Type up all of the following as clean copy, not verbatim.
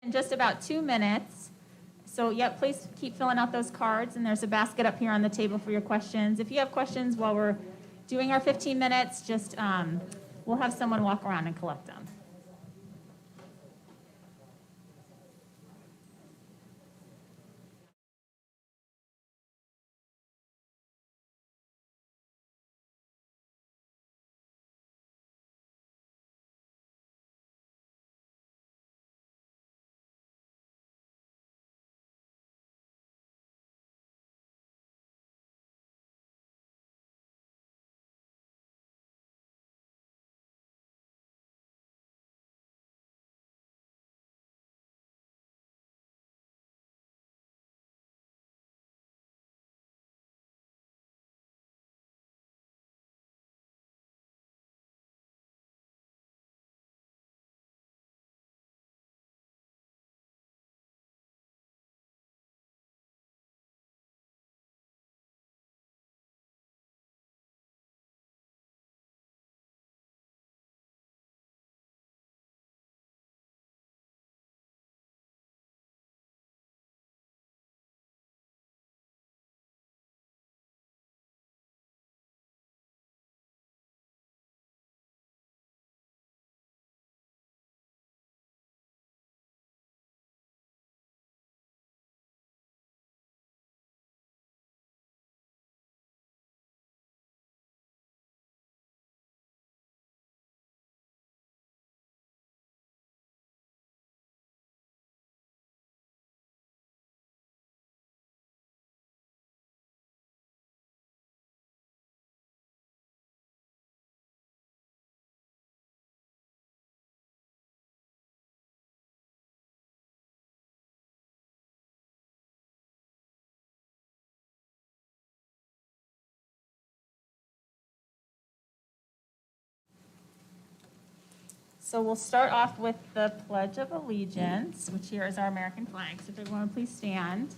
In just about 2 minutes. So, yep, please keep filling out those cards, and there's a basket up here on the table for your questions. If you have questions while we're doing our 15 minutes, just we'll have someone walk around and collect them. So we'll start off with the Pledge of Allegiance, which here is our American flag. So if everyone would please stand.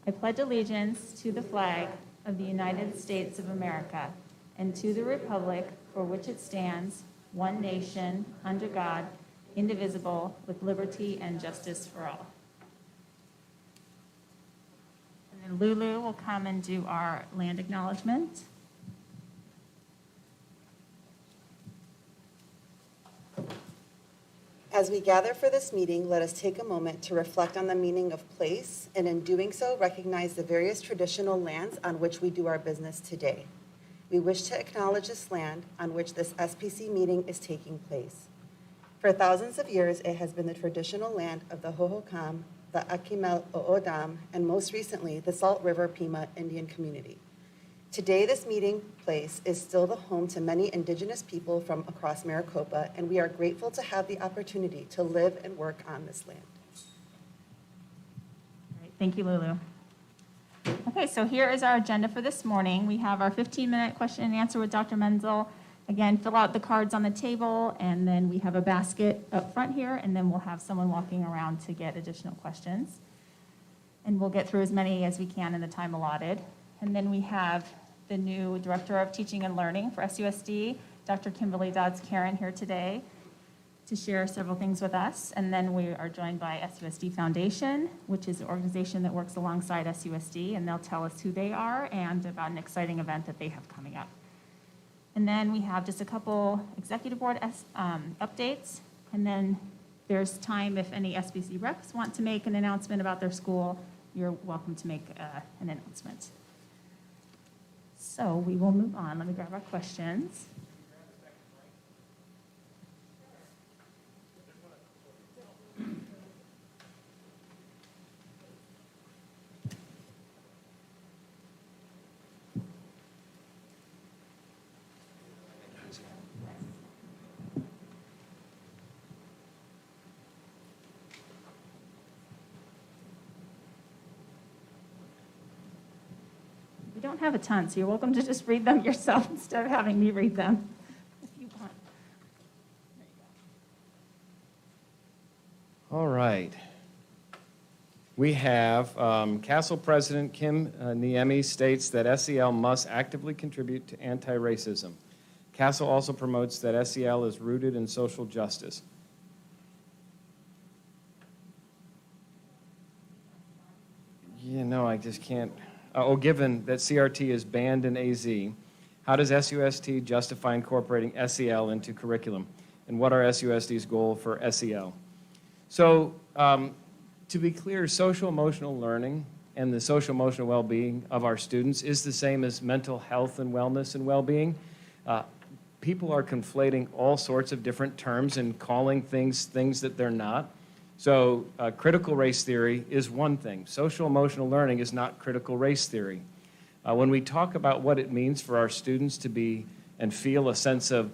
I pledge allegiance to the flag of the United States of America and to the republic for which it stands, one nation, under God, indivisible, with liberty and justice for all. And then Lulu will come and do our land acknowledgement. As we gather for this meeting, let us take a moment to reflect on the meaning of place, and in doing so, recognize the various traditional lands on which we do our business today. We wish to acknowledge this land on which this SPC meeting is taking place. For thousands of years, it has been the traditional land of the Hohokam, the Akimel O'odham, and most recently, the Salt River Pima Indian community. Today, this meeting place is still the home to many Indigenous people from across Maricopa, and we are grateful to have the opportunity to live and work on this land. Great. Thank you, Lulu. Okay, so here is our agenda for this morning. We have our 15-minute question and answer with Dr. Menzel. Again, fill out the cards on the table, and then we have a basket up front here, and then we'll have someone walking around to get additional questions. And we'll get through as many as we can in the time allotted. And then we have the new Director of Teaching and Learning for SUSD, Dr. Kimberly Dodds Keran, here today to share several things with us. And then we are joined by SUSD Foundation, which is an organization that works alongside SUSD, and they'll tell us who they are and about an exciting event that they have coming up. And then we have just a couple executive board updates, and then there's time if any SBC reps want to make an announcement about their school, you're welcome to make an announcement. So we will move on. Let me grab our questions. We don't have a ton, so you're welcome to just read them yourself instead of having me read them, if you want. There you go. All right. We have Castle President Kim Niemi states that SEL must actively contribute to anti-racism. Castle also promotes that SEL is rooted in social justice. I just can't. Given that CRT is banned in AZ, how does SUST justify incorporating SEL into curriculum? And what are SUSD's goal for SEL? So, to be clear, social emotional learning and the social emotional well-being of our students is the same as mental health and wellness and well-being. People are conflating all sorts of different terms and calling things that they're not. So critical race theory is one thing. Social emotional learning is not critical race theory. When we talk about what it means for our students to be and feel a sense of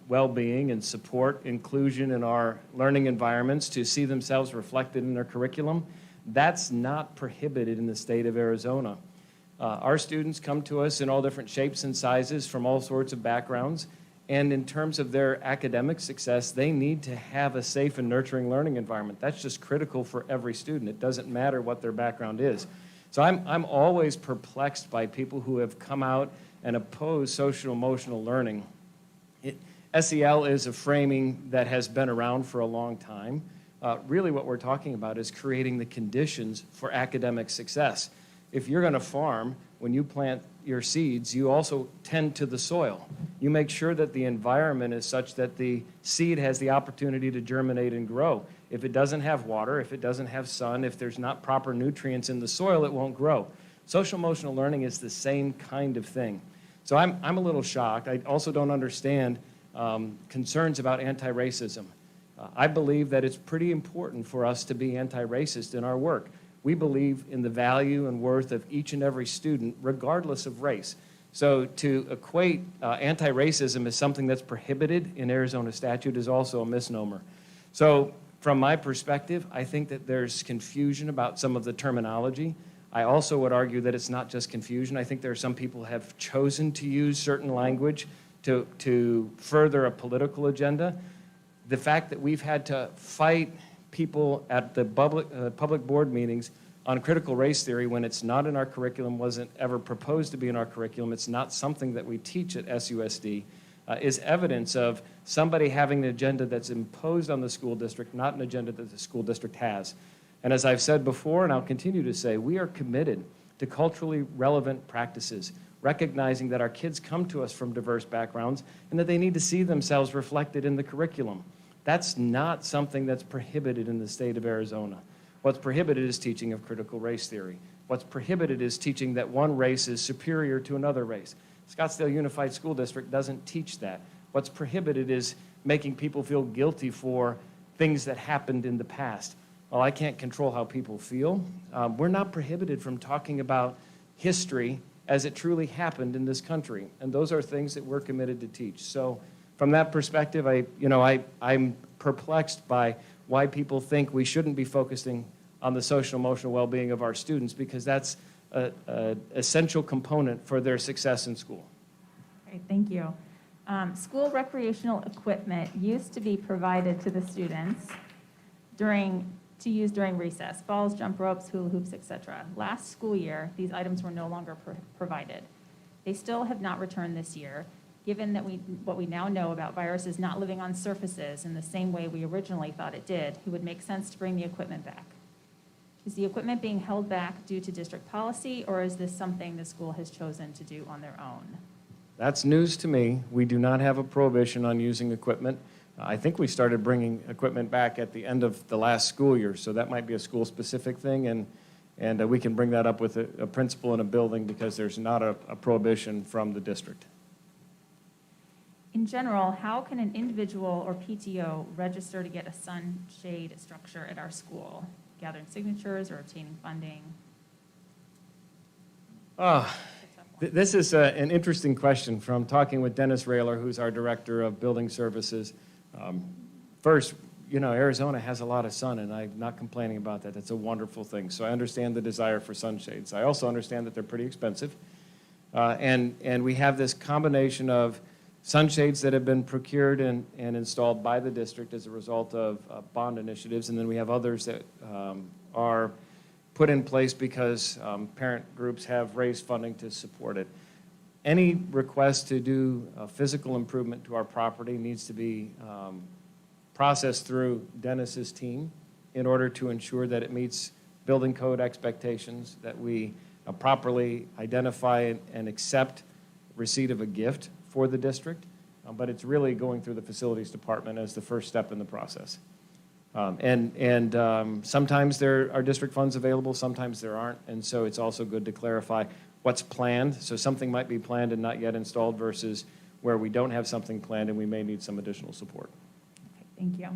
well-being and support, inclusion in our learning environments, to see themselves reflected in their curriculum, that's not prohibited in the state of Arizona. Our students come to us in all different shapes and sizes from all sorts of backgrounds. And in terms of their academic success, they need to have a safe and nurturing learning environment. That's just critical for every student. It doesn't matter what their background is. So I'm always perplexed by people who have come out and oppose social emotional learning. SEL is a framing that has been around for a long time. Really what we're talking about is creating the conditions for academic success. If you're going to farm, when you plant your seeds, you also tend to the soil. You make sure that the environment is such that the seed has the opportunity to germinate and grow. If it doesn't have water, if it doesn't have sun, if there's not proper nutrients in the soil, it won't grow. Social emotional learning is the same kind of thing. So I'm a little shocked. I also don't understand concerns about anti-racism. I believe that it's pretty important for us to be anti-racist in our work. We believe in the value and worth of each and every student, regardless of race. So to equate anti-racism as something that's prohibited in Arizona statute is also a misnomer. So from my perspective, I think that there's confusion about some of the terminology. I also would argue that it's not just confusion. I think there are some people who have chosen to use certain language to further a political agenda. The fact that we've had to fight people at the public board meetings on critical race theory when it's not in our curriculum, wasn't ever proposed to be in our curriculum, it's not something that we teach at SUSD, is evidence of somebody having an agenda that's imposed on the school district, not an agenda that the school district has. And as I've said before, and I'll continue to say, we are committed to culturally relevant practices, recognizing that our kids come to us from diverse backgrounds and that they need to see themselves reflected in the curriculum. That's not something that's prohibited in the state of Arizona. What's prohibited is teaching of critical race theory. What's prohibited is teaching that one race is superior to another race. Scottsdale Unified School District doesn't teach that. What's prohibited is making people feel guilty for things that happened in the past. Well, I can't control how people feel. We're not prohibited from talking about history as it truly happened in this country. And those are things that we're committed to teach. So from that perspective, I'm perplexed by why people think we shouldn't be focusing on the social emotional well-being of our students, because that's an essential component for their success in school. Great, thank you. School recreational equipment used to be provided to the students to use during recess, balls, jump ropes, hula hoops, etc. Last school year, these items were no longer provided. They still have not returned this year. Given that what we now know about viruses not living on surfaces in the same way we originally thought it did, it would make sense to bring the equipment back. Is the equipment being held back due to district policy, or is this something the school has chosen to do on their own? That's news to me. We do not have a prohibition on using equipment. I think we started bringing equipment back at the end of the last school year, so that might be a school-specific thing, and we can bring that up with a principal in a building because there's not a prohibition from the district. In general, how can an individual or PTO register to get a sunshade structure at our school? Gathering signatures or obtaining funding? This is an interesting question from talking with Dennis Railer, who's our Director of Building Services. First, Arizona has a lot of sun, and I'm not complaining about that. That's a wonderful thing. So I understand the desire for sunshades. I also understand that they're pretty expensive. And we have this combination of sunshades that have been procured and installed by the district as a result of bond initiatives, and then we have others that are put in place because parent groups have raised funding to support it. Any request to do a physical improvement to our property needs to be processed through Dennis's team in order to ensure that it meets building code expectations, that we properly identify and accept receipt of a gift for the district. But it's really going through the facilities department as the first step in the process. Sometimes there are district funds available, sometimes there aren't, and so it's also good to clarify what's planned. So something might be planned and not yet installed versus where we don't have something planned and we may need some additional support. Okay, thank you.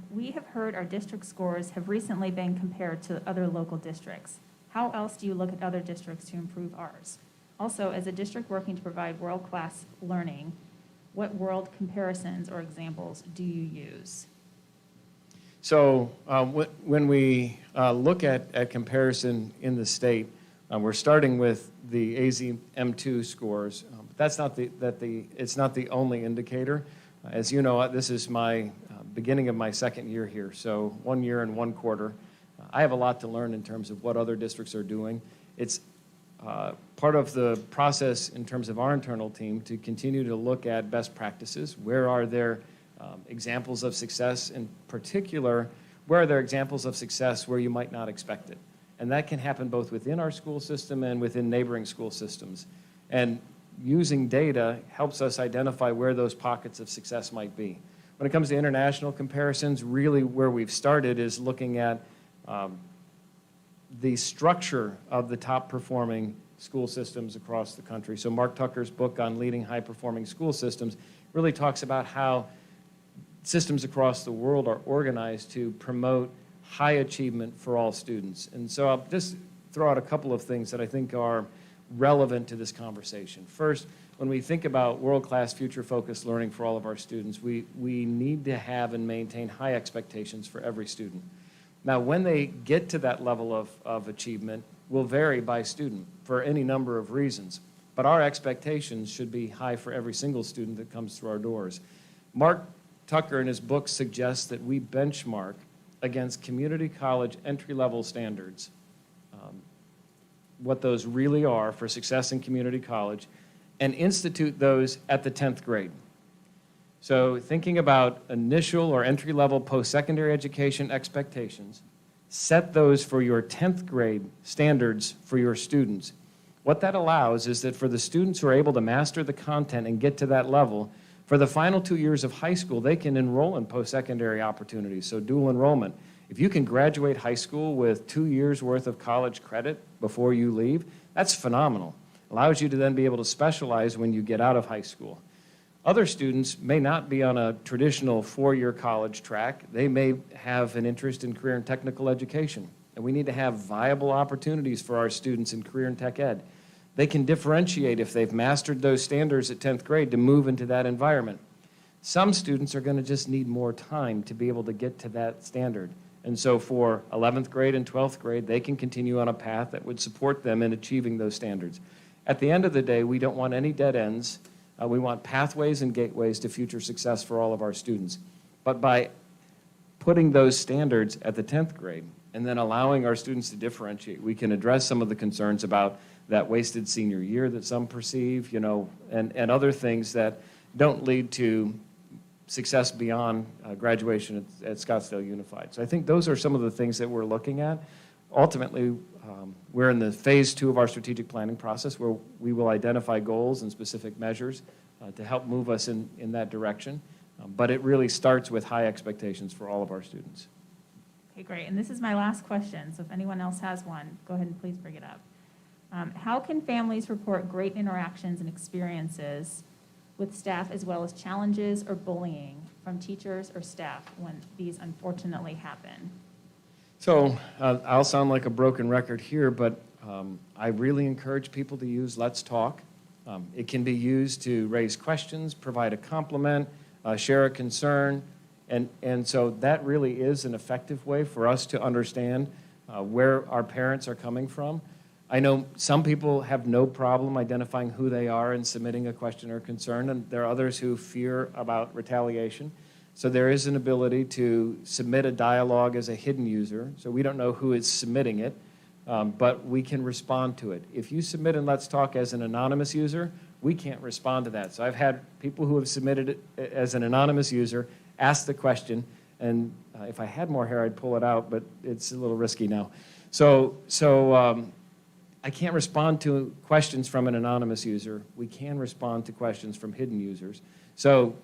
We have heard our district scores have recently been compared to other local districts. How else do you look at other districts to improve ours? Also, as a district working to provide world-class learning, what world comparisons or examples do you use? So when we look at comparison in the state, we're starting with the AZ M2 scores. But it's not the only indicator. As you know, this is my beginning of my second year here, so 1 year and 1 quarter. I have a lot to learn in terms of what other districts are doing. It's part of the process in terms of our internal team to continue to look at best practices. Where are there examples of success? In particular, where are there examples of success where you might not expect it? And that can happen both within our school system and within neighboring school systems. And using data helps us identify where those pockets of success might be. When it comes to international comparisons, really where we've started is looking at the structure of the top performing school systems across the country. So Mark Tucker's book on leading high performing school systems really talks about how systems across the world are organized to promote high achievement for all students. And so I'll just throw out a couple of things that I think are relevant to this conversation. First, when we think about world-class, future-focused learning for all of our students, we need to have and maintain high expectations for every student. Now, when they get to that level of achievement will vary by student for any number of reasons, but our expectations should be high for every single student that comes through our doors. Mark Tucker in his book suggests that we benchmark against community college entry-level standards, what those really are for success in community college, and institute those at the 10th grade. So thinking about initial or entry-level post-secondary education expectations, set those for your 10th grade standards for your students. What that allows is that for the students who are able to master the content and get to that level, for the final 2 years of high school, they can enroll in post-secondary opportunities, so dual enrollment. If you can graduate high school with 2 years' worth of college credit before you leave, that's phenomenal. Allows you to then be able to specialize when you get out of high school. Other students may not be on a traditional 4-year college track. They may have an interest in career and technical education, and we need to have viable opportunities for our students in career and tech ed. They can differentiate if they've mastered those standards at 10th grade to move into that environment. Some students are going to just need more time to be able to get to that standard. And so for 11th grade and 12th grade, they can continue on a path that would support them in achieving those standards. At the end of the day, we don't want any dead ends. We want pathways and gateways to future success for all of our students. But by putting those standards at the 10th grade and then allowing our students to differentiate, we can address some of the concerns about that wasted senior year that some perceive, and other things that don't lead to success beyond graduation at Scottsdale Unified. So I think those are some of the things that we're looking at. Ultimately, we're in the phase 2 of our strategic planning process where we will identify goals and specific measures to help move us in that direction. But it really starts with high expectations for all of our students. Okay, great. And this is my last question, so if anyone else has one, go ahead and please bring it up. How can families report great interactions and experiences with staff as well as challenges or bullying from teachers or staff when these unfortunately happen? So I'll sound like a broken record here, but I really encourage people to use Let's Talk. It can be used to raise questions, provide a compliment, share a concern, and so that really is an effective way for us to understand where our parents are coming from. I know some people have no problem identifying who they are and submitting a question or concern, and there are others who fear about retaliation. So there is an ability to submit a dialogue as a hidden user, so we don't know who is submitting it, but we can respond to it. If you submit in Let's Talk as an anonymous user, we can't respond to that. So I've had people who have submitted it as an anonymous user ask the question, and if I had more hair, I'd pull it out, but it's a little risky now. So I can't respond to questions from an anonymous user. We can respond to questions from hidden users. So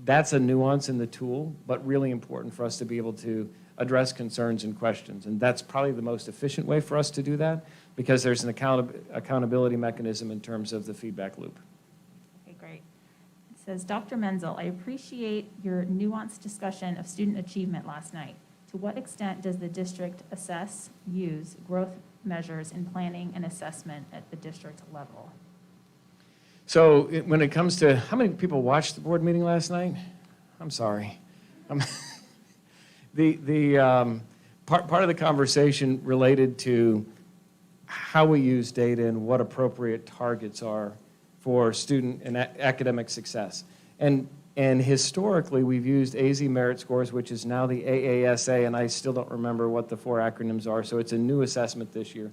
that's a nuance in the tool, but really important for us to be able to address concerns and questions. And that's probably the most efficient way for us to do that, because there's an accountability mechanism in terms of the feedback loop. Okay, great. It says, Dr. Menzel, I appreciate your nuanced discussion of student achievement last night. To what extent does the district use growth measures in planning and assessment at the district level? So when it comes to, how many people watched the board meeting last night? I'm sorry. Part of the conversation related to how we use data and what appropriate targets are for student and academic success. And historically, we've used AZ merit scores, which is now the AASA, and I still don't remember what the 4 acronyms are, so it's a new assessment this year.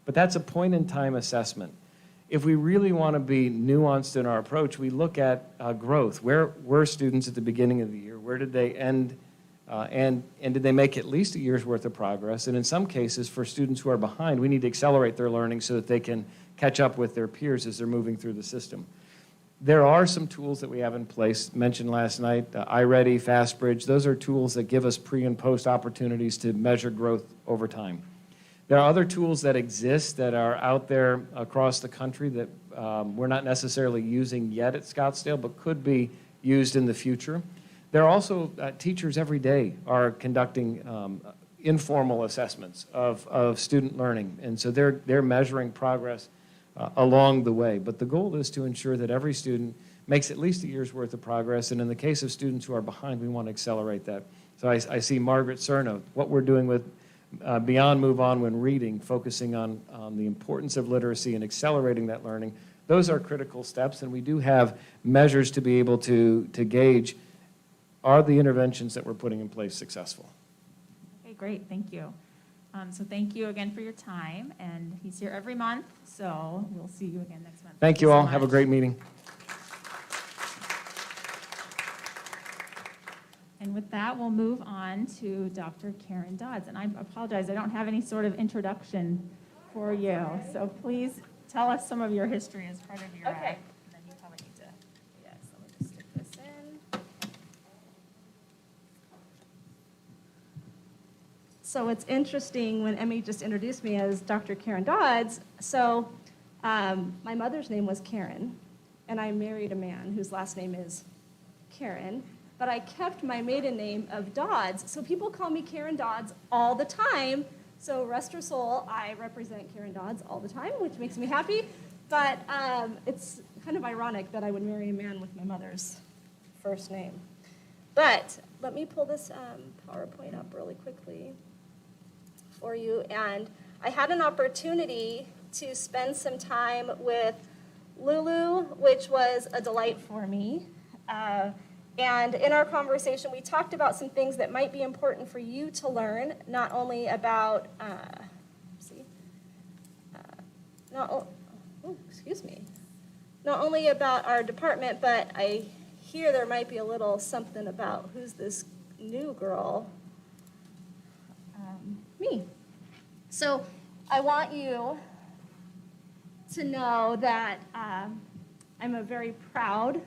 But that's a point-in-time assessment. If we really want to be nuanced in our approach, we look at growth. Where were students at the beginning of the year? Where did they end? And did they make at least a year's worth of progress? And in some cases, for students who are behind, we need to accelerate their learning so that they can catch up with their peers as they're moving through the system. There are some tools that we have in place, mentioned last night, iReady, FastBridge. Those are tools that give us pre- and post opportunities to measure growth over time. There are other tools that exist that are out there across the country that we're not necessarily using yet at Scottsdale, but could be used in the future. There are also teachers every day are conducting informal assessments of student learning, and so they're measuring progress along the way. But the goal is to ensure that every student makes at least a year's worth of progress, and in the case of students who are behind, we want to accelerate that. So I see Margaret Cerna, what we're doing with Beyond Move On when reading, focusing on the importance of literacy and accelerating that learning. Those are critical steps, and we do have measures to be able to gauge, are the interventions that we're putting in place successful? Okay, great, thank you. So thank you again for your time, and he's here every month, so we'll see you again next month. Thank you so all. much. Have a great meeting. And with that, we'll move on to Dr. Keran Dodds. And I apologize, I don't have any sort of introduction for you. So please tell us some of your history as part of your, Okay. and then you probably need to, yes, let me just stick this in. So it's interesting when Emmy just introduced me as Dr. Keran Dodds. So my mother's name was Keran, and I married a man whose last name is Keran. But I kept my maiden name of Dodds. So people call me Keran Dodds all the time. So rest her soul, I represent Keran Dodds all the time, which makes me happy. But it's kind of ironic that I would marry a man with my mother's first name. But let me pull this PowerPoint up really quickly for you. And I had an opportunity to spend some time with Lulu, which was a delight for me. And in our conversation, we talked about some things that might be important for you to learn, not only about, not only about our department, but I hear there might be a little something about who's this new girl, me. So I want you to know that I'm a very proud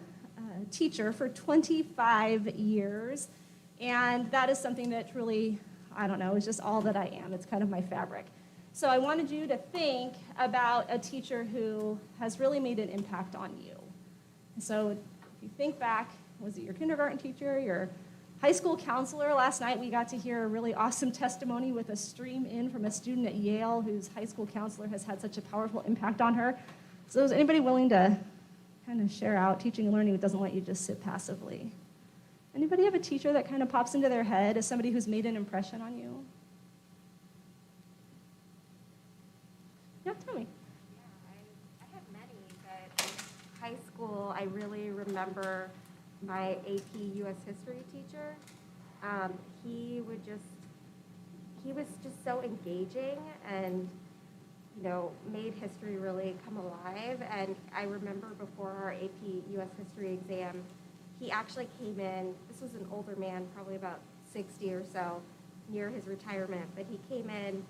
teacher for 25 years, and that is something that really, I don't know, is just all that I am. It's kind of my fabric. So I wanted you to think about a teacher who has really made an impact on you. So if you think back, was it your kindergarten teacher, your high school counselor? Last night we got to hear a really awesome testimony with a stream in from a student at Yale whose high school counselor has had such a powerful impact on her. So is anybody willing to kind of share out teaching and learning that doesn't let you just sit passively? Anybody have a teacher that kind of pops into their head as somebody who's made an impression on you? Yeah, tell me. Yeah, I have many, but in high school, I really remember my AP US history teacher. He was just so engaging, and made history really come alive. And I remember before our AP US History exam, he actually came in, this was an older man, probably about 60 or so, near his retirement, but he came in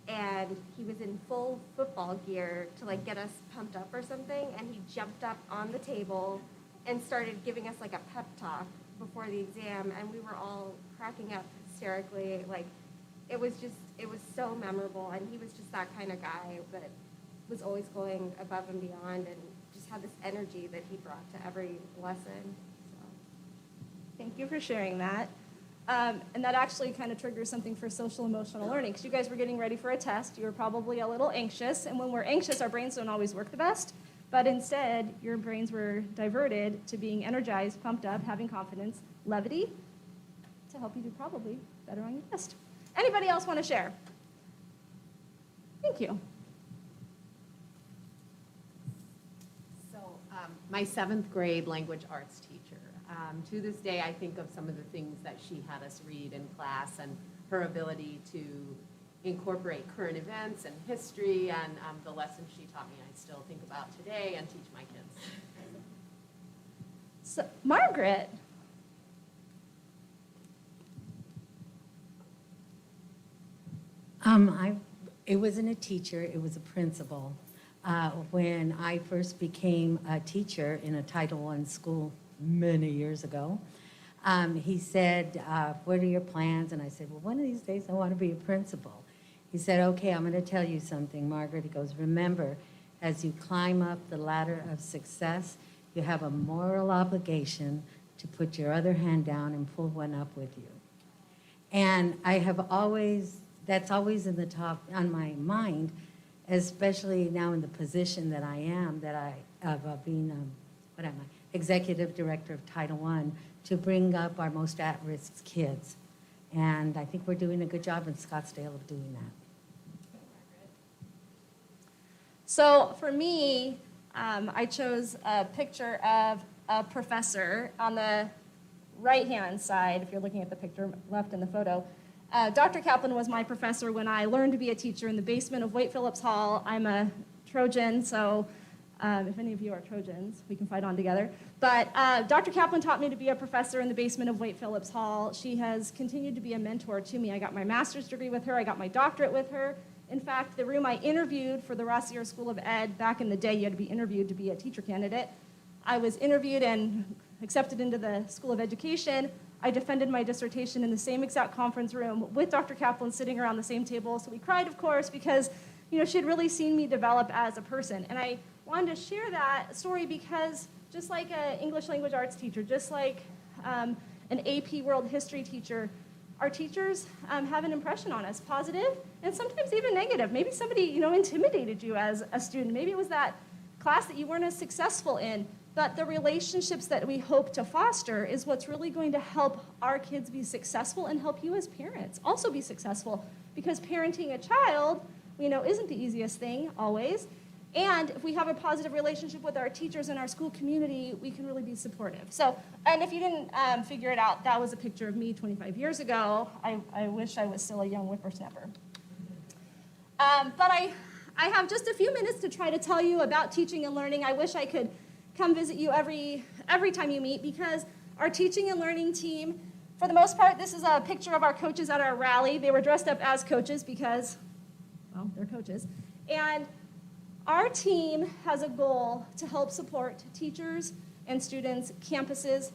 and he was in full football gear to like get us pumped up or something, and he jumped up on the table and started giving us like a pep talk before the exam, and we were all cracking up hysterically. Like, it was so memorable, and he was just that kind of guy that was always going above and beyond and just had this energy that he brought to every lesson. So. Thank you for sharing that. And that actually kind of triggers something for social emotional learning, because you guys were getting ready for a test. You were probably a little anxious, and when we're anxious, our brains don't always work the best. But instead, your brains were diverted to being energized, pumped up, having confidence, levity, to help you do probably better on your test. Anybody else want to share? Thank you. So my 7th grade language arts teacher, to this day, I think of some of the things that she had us read in class and her ability to incorporate current events and history, and the lessons she taught me I still think about today and teach my kids. So, Margaret. It wasn't a teacher, it was a principal. When I first became a teacher in a Title I school many years ago, he said, what are your plans? And I said, well, one of these days I want to be a principal. He said, okay, I'm going to tell you something, Margaret. He goes, remember, as you climb up the ladder of success, you have a moral obligation to put your other hand down and pull one up with you. And I have always, that's always in the top, on my mind, especially now in the position that I am, of being, what am I, Executive Director of Title I, to bring up our most at-risk kids. And I think we're doing a good job in Scottsdale of doing that. So for me, I chose a picture of a professor on the right-hand side, if you're looking at the picture left in the photo. Dr. Kaplan was my professor when I learned to be a teacher in the basement of Wait Phillips Hall. I'm a Trojan, so if any of you are Trojans, we can fight on together. But Dr. Kaplan taught me to be a professor in the basement of Wait Phillips Hall. She has continued to be a mentor to me. I got my master's degree with her. I got my doctorate with her. In fact, the room I interviewed for the Rossier School of Ed, back in the day, you had to be interviewed to be a teacher candidate. I was interviewed and accepted into the School of Education. I defended my dissertation in the same exact conference room with Dr. Kaplan sitting around the same table. So we cried, of course, because she had really seen me develop as a person. And I wanted to share that story because just like an English language arts teacher, just like an AP World History teacher, our teachers have an impression on us, positive and sometimes even negative. Maybe somebody intimidated you as a student. Maybe it was that class that you weren't as successful in. But the relationships that we hope to foster is what's really going to help our kids be successful and help you as parents also be successful. Because parenting a child, isn't the easiest thing always. And if we have a positive relationship with our teachers and our school community, we can really be supportive. So, and if you didn't figure it out, that was a picture of me 25 years ago. I wish I was still a young whippersnapper. But I have just a few minutes to try to tell you about teaching and learning. I wish I could come visit you every time you meet, because our teaching and learning team, for the most part, this is a picture of our coaches at our rally. They were dressed up as coaches because, well, they're coaches. And our team has a goal to help support teachers and students, campuses,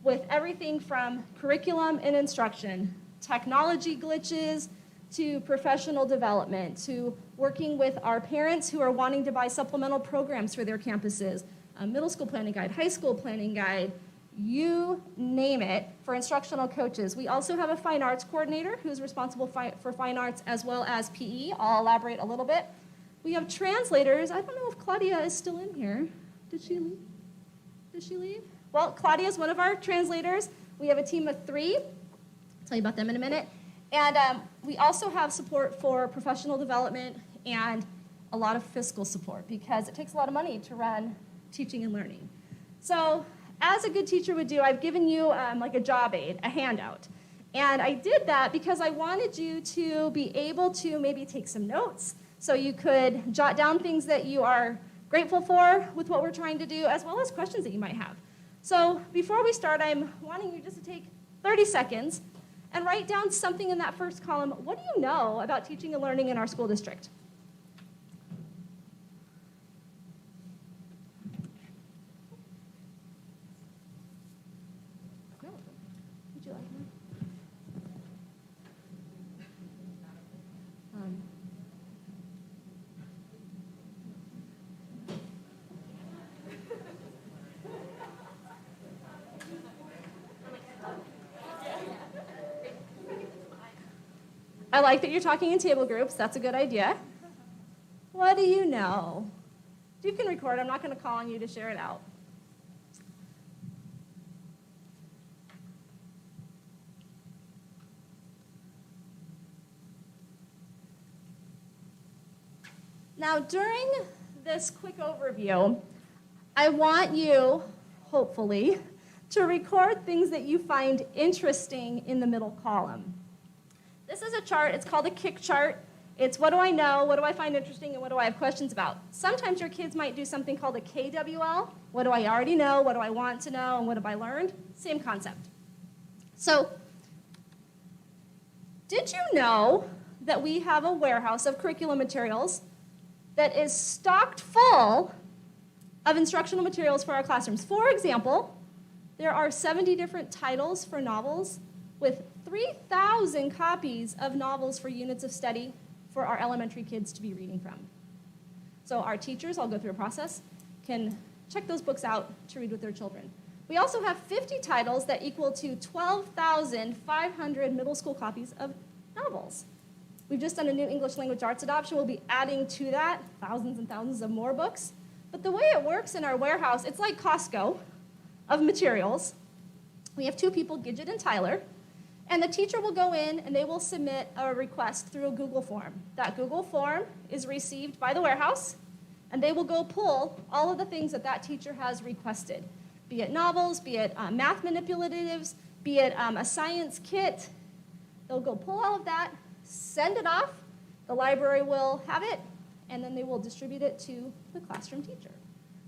with everything from curriculum and instruction, technology glitches, to professional development, to working with our parents who are wanting to buy supplemental programs for their campuses, a middle school planning guide, high school planning guide, you name it, for instructional coaches. We also have a fine arts coordinator who's responsible for fine arts as well as PE. I'll elaborate a little bit. We have translators. I don't know if Claudia is still in here. Did she leave? Did she leave? Well, Claudia is one of our translators. We have a team of 3. I'll tell you about them in a minute. And we also have support for professional development and a lot of fiscal support, because it takes a lot of money to run teaching and learning. So as a good teacher would do, I've given you like a job aid, a handout. And I did that because I wanted you to be able to maybe take some notes, So you could jot down things that you are grateful for with what we're trying to do, as well as questions that you might have. So before we start, I'm wanting you just to take 30 seconds and write down something in that first column. What do you know about teaching and learning in our school district? Would you like one? I like that you're talking in table groups. That's a good idea. What do you know? You can record. I'm not going to call on you to share it out. Now, during this quick overview, I want you, hopefully, to record things that you find interesting in the middle column. This is a chart. It's called a kick chart. It's what do I know, what do I find interesting, and what do I have questions about. Sometimes your kids might do something called a KWL. What do I already know, what do I want to know, and what have I learned? Same concept. So, did you know that we have a warehouse of curriculum materials that is stocked full of instructional materials for our classrooms? For example, there are 70 different titles for novels with 3,000 copies of novels for units of study for our elementary kids to be reading from. So our teachers, I'll go through a process, can check those books out to read with their children. We also have 50 titles that equal to 12,500 middle school copies of novels. We've just done a new English language arts adoption. We'll be adding to that thousands and thousands of more books. But the way it works in our warehouse, it's like Costco of materials. We have two people, Gidget and Tyler, and the teacher will go in and they will submit a request through a Google form. That Google form is received by the warehouse, and they will go pull all of the things that that teacher has requested, be it novels, be it math manipulatives, be it a science kit. They'll go pull all of that, send it off, the library will have it, and then they will distribute it to the classroom teacher.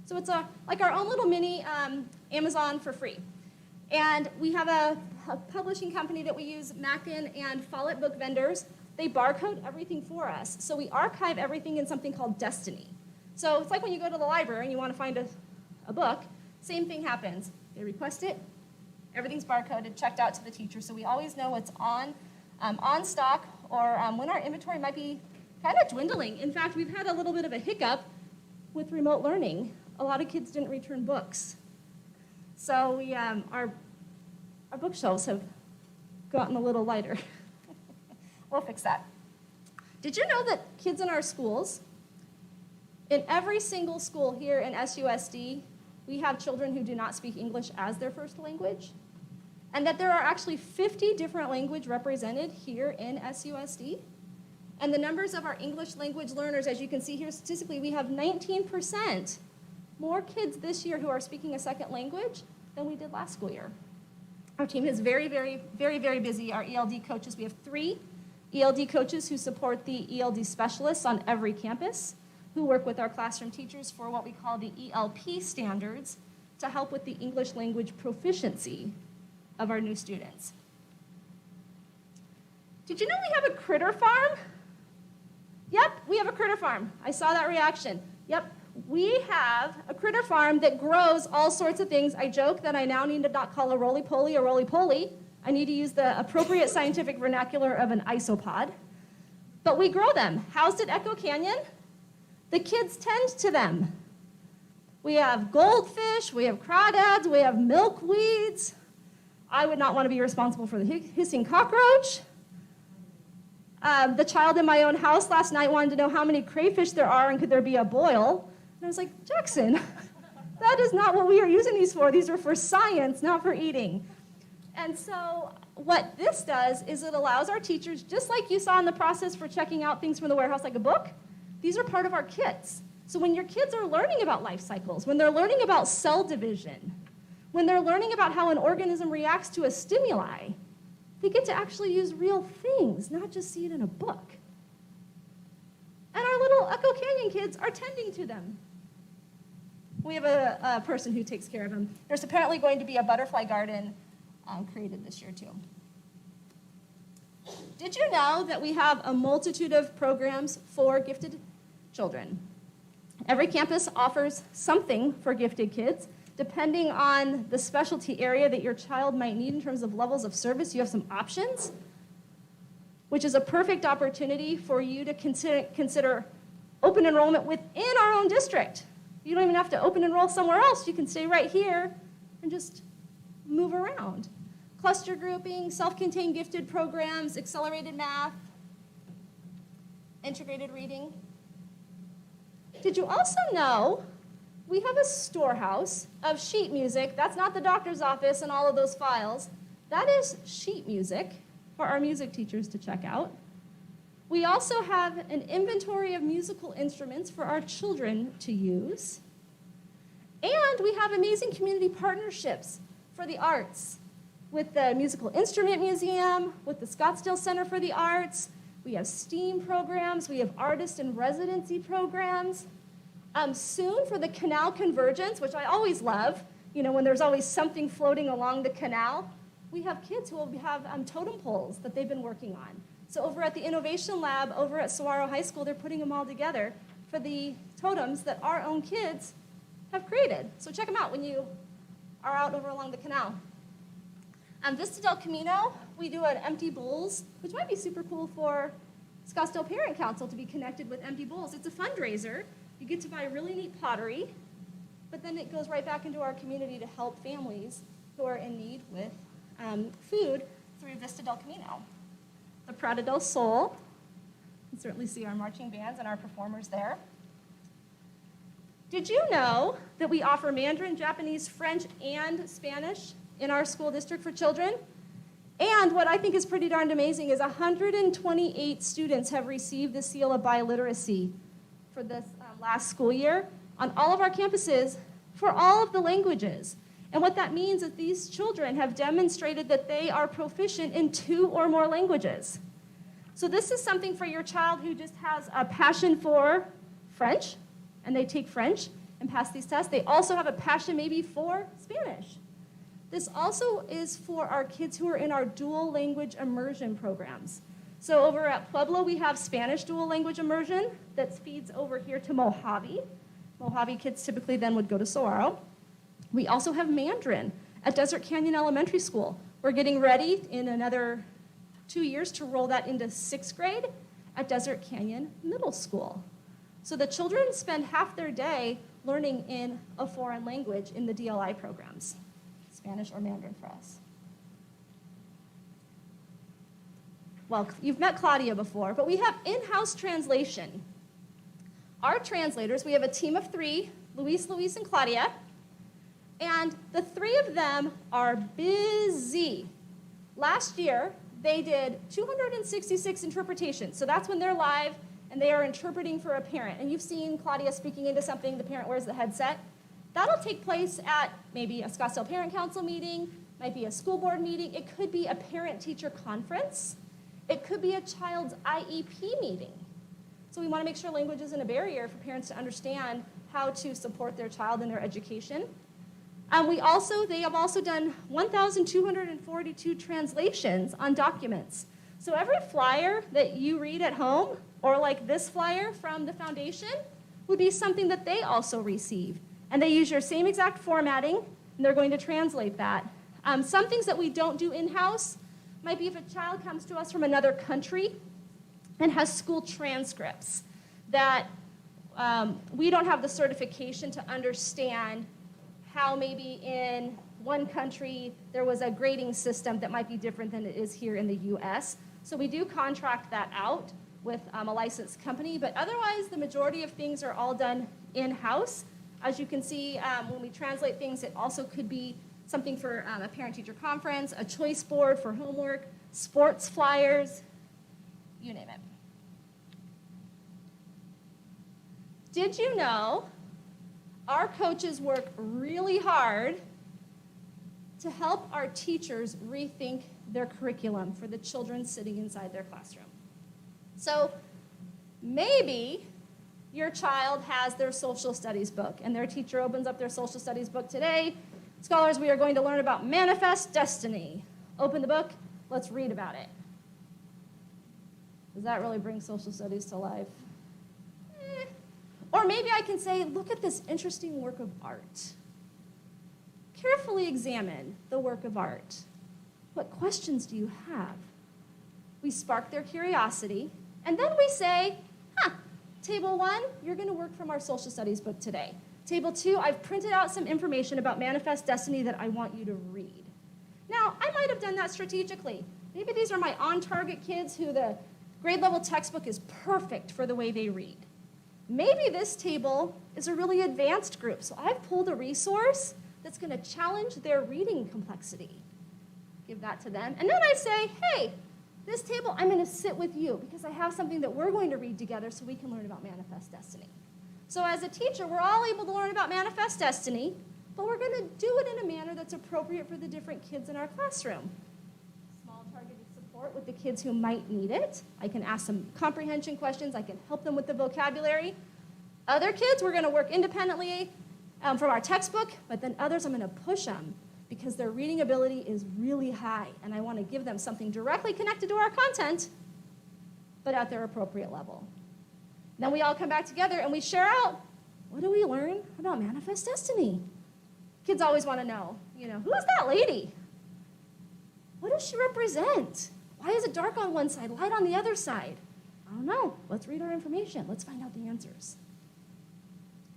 So it's like our own little mini Amazon for free. And we have a publishing company that we use, Mackin and Follett book vendors. They barcode everything for us. So we archive everything in something called Destiny. So it's like when you go to the library and you want to find a book, same thing happens. They request it, everything's barcoded, checked out to the teacher, so we always know what's on stock, or when our inventory might be kind of dwindling. In fact, we've had a little bit of a hiccup with remote learning. A lot of kids didn't return books. So we, our bookshelves have gotten a little lighter. We'll fix that. Did you know that kids in our schools, in every single school here in SUSD, we have children who do not speak English as their first language? And that there are actually 50 different languages represented here in SUSD? And the numbers of our English language learners, as you can see here statistically, we have 19% more kids this year who are speaking a second language than we did last school year. Our team is very, very, very, very busy. Our ELD coaches, we have 3 ELD coaches who support the ELD specialists on every campus, who work with our classroom teachers for what we call the ELP standards to help with the English language proficiency of our new students. Did you know we have a critter farm? Yep, we have a critter farm. I saw that reaction. Yep, we have a critter farm that grows all sorts of things. I joke that I now need to not call a roly-poly a roly-poly. I need to use the appropriate scientific vernacular of an isopod. But we grow them. Housed at Echo Canyon, the kids tend to them. We have goldfish, we have crawdads, we have milkweeds. I would not want to be responsible for the hissing cockroach. The child in my own house last night wanted to know how many crayfish there are and could there be a boil. And I was like, Jackson, that is not what we are using these for. These are for science, not for eating. And so what this does is it allows our teachers, just like you saw in the process for checking out things from the warehouse like a book, these are part of our kits. So when your kids are learning about life cycles, when they're learning about cell division, when they're learning about how an organism reacts to a stimuli, they get to actually use real things, not just see it in a book. And our little Echo Canyon kids are tending to them. We have a person who takes care of them. There's apparently going to be a butterfly garden created this year too. Did you know that we have a multitude of programs for gifted children? Every campus offers something for gifted kids. Depending on the specialty area that your child might need in terms of levels of service, you have some options, which is a perfect opportunity for you to consider open enrollment within our own district. You don't even have to open enroll somewhere else. You can stay right here and just move around. Cluster grouping, self-contained gifted programs, accelerated math, integrated reading. Did you also know we have a storehouse of sheet music? That's not the doctor's office and all of those files. That is sheet music for our music teachers to check out. We also have an inventory of musical instruments for our children to use. And we have amazing community partnerships for the arts with the Musical Instrument Museum, with the Scottsdale Center for the Arts. We have STEAM programs. We have artist and residency programs. Soon for the canal convergence, which I always love, when there's always something floating along the canal, we have kids who will have totem poles that they've been working on. So over at the Innovation Lab, over at Saguaro High School, they're putting them all together for the totems that our own kids have created. So check them out when you are out over along the canal. Vista del Camino, we do an Empty Bowls, which might be super cool for Scottsdale Parent Council to be connected with Empty Bowls. It's a fundraiser. You get to buy really neat pottery, but then it goes right back into our community to help families who are in need with food through Vista del Camino. The Prada del Sol, you can certainly see our marching bands and our performers there. Did you know that we offer Mandarin, Japanese, French, and Spanish in our school district for children? And what I think is pretty darned amazing is 128 students have received the seal of biliteracy for this last school year on all of our campuses for all of the languages. And what that means is these children have demonstrated that they are proficient in 2 or more languages. So this is something for your child who just has a passion for French, and they take French and pass these tests. They also have a passion maybe for Spanish. This also is for our kids who are in our dual language immersion programs. So over at Pueblo, we have Spanish dual language immersion that feeds over here to Mojave. Mojave kids typically then would go to Saguaro. We also have Mandarin at Desert Canyon Elementary School. We're getting ready in another 2 years to roll that into 6th grade at Desert Canyon Middle School. So the children spend half their day learning in a foreign language in the DLI programs, Spanish or Mandarin for us. Well, you've met Claudia before, but we have in-house translation. Our translators, we have a team of 3, Luis, and Claudia, and the 3 of them are busy. Last year, they did 266 interpretations, so that's when they're live and they are interpreting for a parent. And you've seen Claudia speaking into something, the parent wears the headset. That'll take place at maybe a Scottsdale Parent Council meeting, might be a school board meeting, it could be a parent-teacher conference, it could be a child's IEP meeting. So we want to make sure language isn't a barrier for parents to understand how to support their child in their education. They have also done 1,242 translations on documents. So every flyer that you read at home, or like this flyer from the foundation, would be something that they also receive. And they use your same exact formatting, and they're going to translate that. Some things that we don't do in-house might be if a child comes to us from another country and has school transcripts that we don't have the certification to understand how maybe in one country there was a grading system that might be different than it is here in the US. So we do contract that out with a licensed company, but otherwise the majority of things are all done in-house. As you can see, when we translate things, it also could be something for a parent-teacher conference, a choice board for homework, sports flyers, you name it. Did you know our coaches work really hard to help our teachers rethink their curriculum for the children sitting inside their classroom? So maybe your child has their social studies book, and their teacher opens up their social studies book today. Scholars, we are going to learn about manifest destiny. Open the book, let's read about it. Does that really bring social studies to life? Or maybe I can say, look at this interesting work of art. Carefully examine the work of art. What questions do you have? We spark their curiosity, and then we say, Table 1, you're going to work from our social studies book today. Table 2, I've printed out some information about manifest destiny that I want you to read. Now, I might have done that strategically. Maybe these are my on-target kids who the grade level textbook is perfect for the way they read. Maybe this table is a really advanced group, so I've pulled a resource that's going to challenge their reading complexity. Give that to them. And then I say, hey, this table, I'm going to sit with you because I have something that we're going to read together so we can learn about manifest destiny. So as a teacher, we're all able to learn about manifest destiny, but we're going to do it in a manner that's appropriate for the different kids in our classroom. Small targeted support with the kids who might need it. I can ask some comprehension questions. I can help them with the vocabulary. Other kids, we're going to work independently from our textbook, but then others, I'm going to push them because their reading ability is really high, and I want to give them something directly connected to our content, but at their appropriate level. Then we all come back together and we share out, what do we learn about manifest destiny? Kids always want to know, who is that lady? What does she represent? Why is it dark on one side, light on the other side? I don't know. Let's read our information. Let's find out the answers.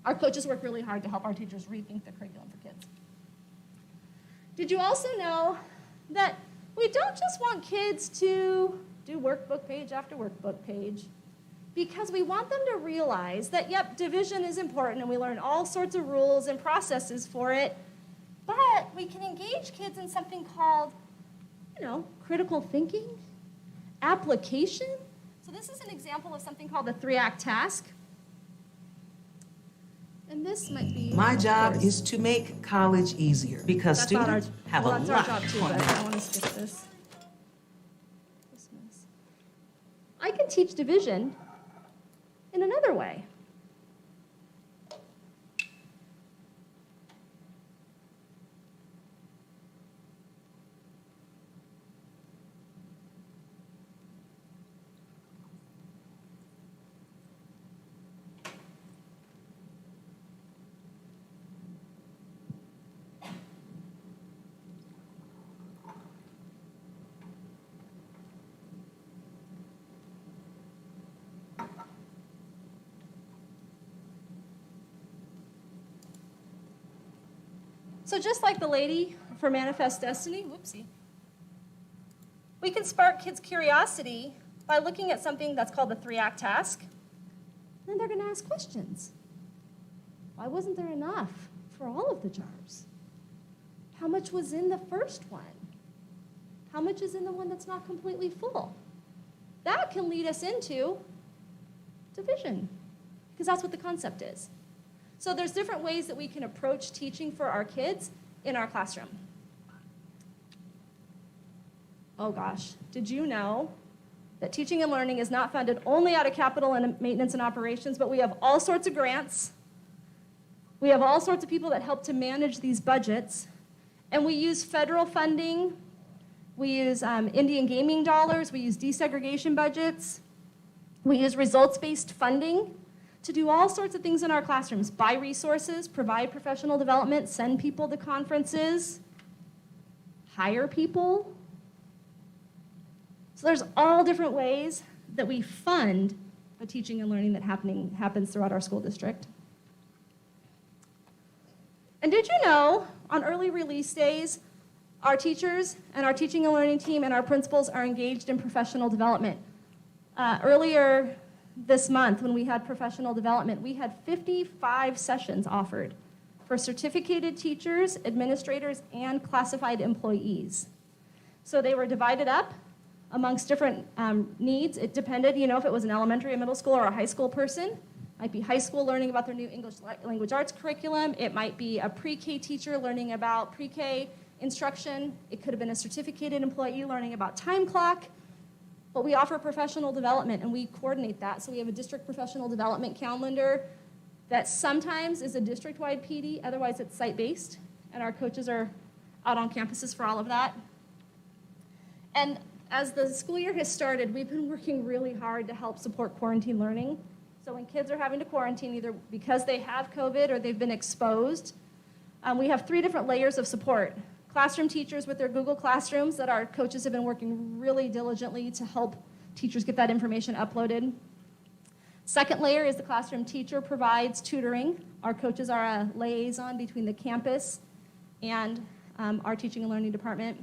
Our coaches work really hard to help our teachers rethink the curriculum for kids. Did you also know that we don't just want kids to do workbook page after workbook page, because we want them to realize that, yep, division is important and we learn all sorts of rules and processes for it, but we can engage kids in something called, critical thinking, application. So this is an example of something called the 3-act task. And this might be... My job is to make college easier because That's not students have a that's our lot job too, on but their I want to skip this. Christmas. I can teach division in another way. So just like the lady for Manifest Destiny, we can spark kids' curiosity by looking at something that's called the 3-act task. Then they're going to ask questions. Why wasn't there enough for all of the jars? How much was in the first one? How much is in the one that's not completely full? That can lead us into division, because that's what the concept is. So there's different ways that we can approach teaching for our kids in our classroom. Oh gosh, did you know that teaching and learning is not funded only out of capital and maintenance and operations, but we have all sorts of grants. We have all sorts of people that help to manage these budgets. And we use federal funding. We use Indian gaming dollars. We use desegregation budgets. We use results-based funding to do all sorts of things in our classrooms. Buy resources, provide professional development, send people to conferences, hire people. So there's all different ways that we fund the teaching and learning that happens throughout our school district. And did you know, on early release days, our teachers and our teaching and learning team and our principals are engaged in professional development? Earlier this month, when we had professional development, we had 55 sessions offered for certificated teachers, administrators, and classified employees. So they were divided up amongst different needs. It depended, if it was an elementary, a middle school, or a high school person. It might be high school learning about their new English language arts curriculum. It might be a pre-K teacher learning about pre-K instruction. It could have been a certificated employee learning about time clock. But we offer professional development, and we coordinate that. So we have a district professional development calendar that sometimes is a district-wide PD, otherwise it's site-based, and our coaches are out on campuses for all of that. And as the school year has started, we've been working really hard to help support quarantine learning. So when kids are having to quarantine, either because they have COVID or they've been exposed, we have 3 different layers of support. Classroom teachers with their Google Classrooms that our coaches have been working really diligently to help teachers get that information uploaded. Second layer is the classroom teacher provides tutoring. Our coaches are a liaison between the campus and our teaching and learning department.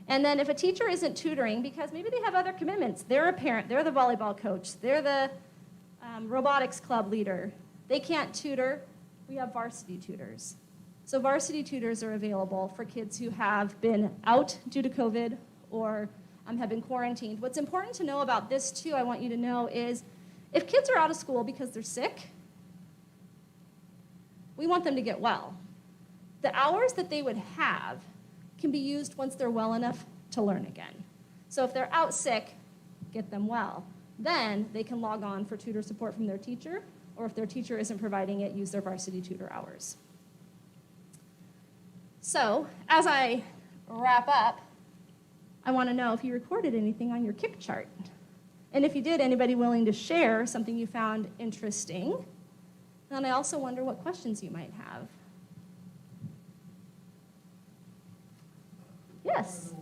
And then if a teacher isn't tutoring, because maybe they have other commitments, they're a parent, they're the volleyball coach, they're the robotics club leader, they can't tutor, we have varsity tutors. So varsity tutors are available for kids who have been out due to COVID or have been quarantined. What's important to know about this too, I want you to know, is if kids are out of school because they're sick, we want them to get well. The hours that they would have can be used once they're well enough to learn again. So if they're out sick, get them well. Then they can log on for tutor support from their teacher, or if their teacher isn't providing it, use their varsity tutor hours. So as I wrap up, I want to know if you recorded anything on your kick chart. And if you did, anybody willing to share something you found interesting? And I also wonder what questions you might have. Yes.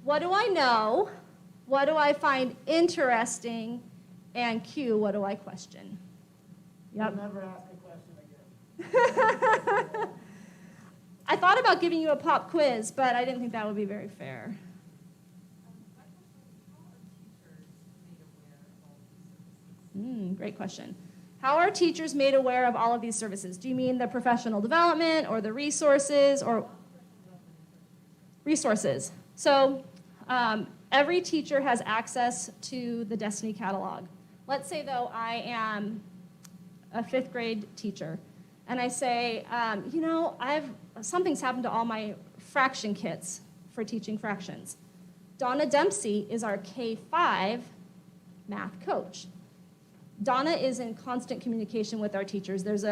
What do I know? What do I find interesting? And Q, what do I question? Yep. Never ask a question again. I thought about giving you a pop quiz, but I didn't think that would be very fair. Great question. How are teachers made aware of all of these services? Do you mean the professional development or the resources or resources? So every teacher has access to the Destiny catalog. Let's say, though, I am a 5th grade teacher, and I say, something's happened to all my fraction kits for teaching fractions. Donna Dempsey is our K-5 math coach. Donna is in constant communication with our teachers. As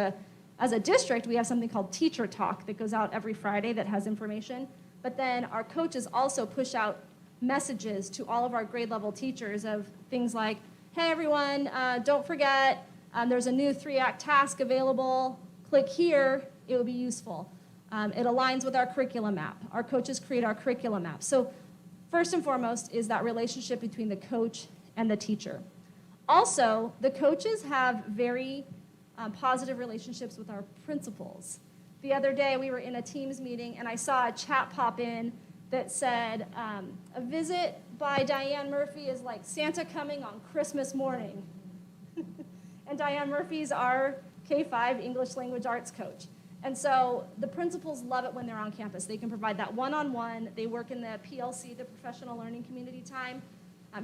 a district, we have something called Teacher Talk that goes out every Friday that has information. But then our coaches also push out messages to all of our grade level teachers of things like, hey everyone, don't forget, there's a new 3-act task available. Click here, it will be useful. It aligns with our curriculum map. Our coaches create our curriculum map. So first and foremost is that relationship between the coach and the teacher. Also, the coaches have very positive relationships with our principals. The other day, we were in a Teams meeting, and I saw a chat pop in that said, a visit by Diane Murphy is like Santa coming on Christmas morning. And Diane Murphy's our K-5 English Language Arts coach. And so the principals love it when they're on campus. They can provide that one-on-one. They work in the PLC, the Professional Learning Community time.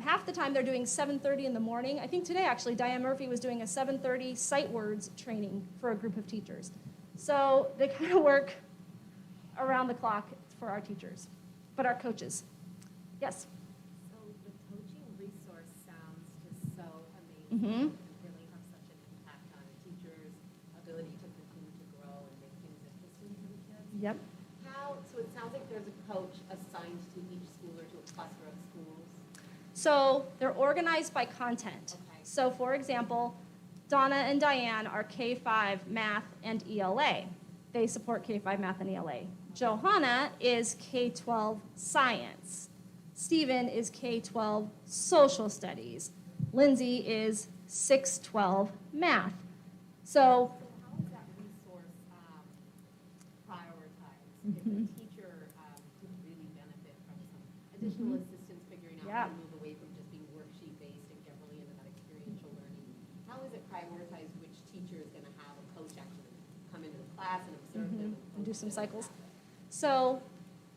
Half the time they're doing 7:30 in the morning. I think today, actually, Diane Murphy was doing a 7:30 sight words training for a group of teachers. So they kind of work around the clock for our teachers, but our coaches. Yes? So the coaching resource sounds just so amazing. Mm-hmm. It really has such an impact on a teacher's ability to continue to grow and make things interesting for the kids. Yep. So it sounds like there's a coach assigned to each school or to a cluster of schools. So they're organized by content. Okay. So for example, Donna and Diane are K-5 math and ELA. They support K-5 math and ELA. Johanna is K-12 science. Stephen is K-12 social studies. Lindsay is 6-12 math. So how is that resource prioritized? If a teacher could really benefit from some additional assistance figuring out how to move away from just being worksheet-based and get really into that experiential learning, how is it prioritized which teacher is going to have a coach actually come into the class and observe them? and do some cycles. So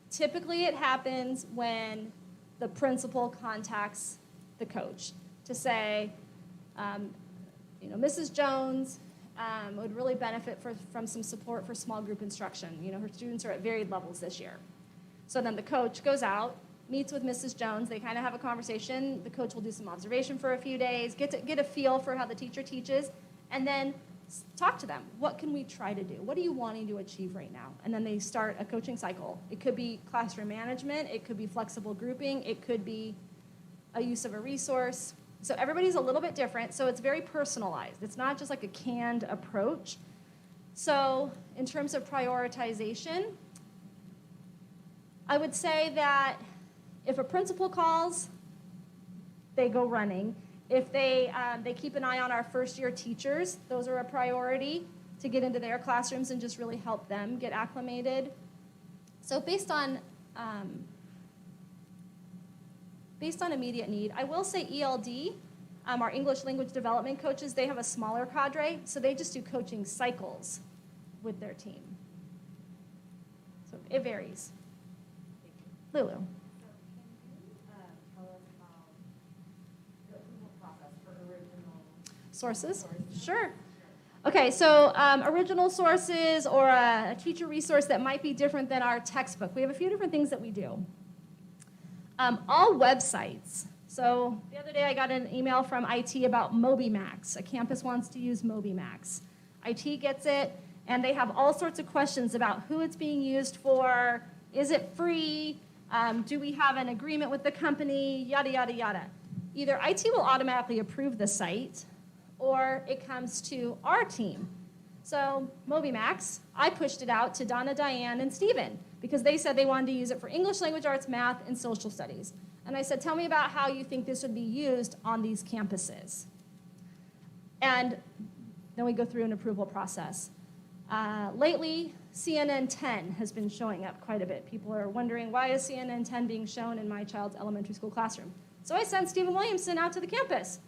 typically it happens when the principal contacts the coach to say, Mrs. Jones would really benefit from some support for small group instruction. Her students are at varied levels this year. So then the coach goes out meets with Mrs. Jones. They kind of have a conversation. The coach will do some observation for a few days, get a feel for how the teacher teaches, and then talk to them. What can we try to do? What are you wanting to achieve right now? And then they start a coaching cycle. It could be classroom management. It could be flexible grouping. It could be a use of a resource. So everybody's a little bit different, so it's very personalized. It's not just like a canned approach. So in terms of prioritization, I would say that if a principal calls, they go running. If they keep an eye on our first-year teachers, those are a priority to get into their classrooms and just really help them get acclimated. So based on immediate need, I will say ELD, our English language development coaches, they have a smaller cadre, so they just do coaching cycles with their team. So it varies. Lulu. So can you tell us about the approval process for original Sources? Sure. Okay, so original sources or a teacher resource that might be different than our textbook. We have a few different things that we do. All websites. So the other day I got an email from IT about MobyMax. A campus wants to use MobyMax. IT gets it, and they have all sorts of questions about who it's being used for, is it free, do we have an agreement with the company, yada, yada, yada. Either IT will automatically approve the site, or it comes to our team. So MobyMax, I pushed it out to Donna, Diane, and Stephen, because they said they wanted to use it for English, language arts, math, and social studies. And I said, tell me about how you think this would be used on these campuses. And then we go through an approval process. Lately, CNN 10 has been showing up quite a bit. People are wondering, why is CNN 10 being shown in my child's elementary school classroom? So I sent Stephen Williamson out to the campus.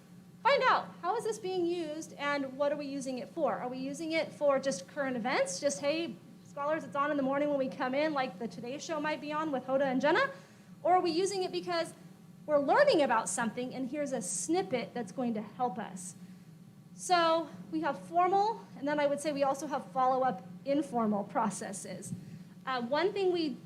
Find out, how is this being used and what are we using it for? Are we using it for just current events? Just, hey, scholars, it's on in the morning when we come in, like the Today Show might be on with Hoda and Jenna? Or are we using it because we're learning about something and here's a snippet that's going to help us? So we have formal, and then I would say we also have follow-up informal processes. One thing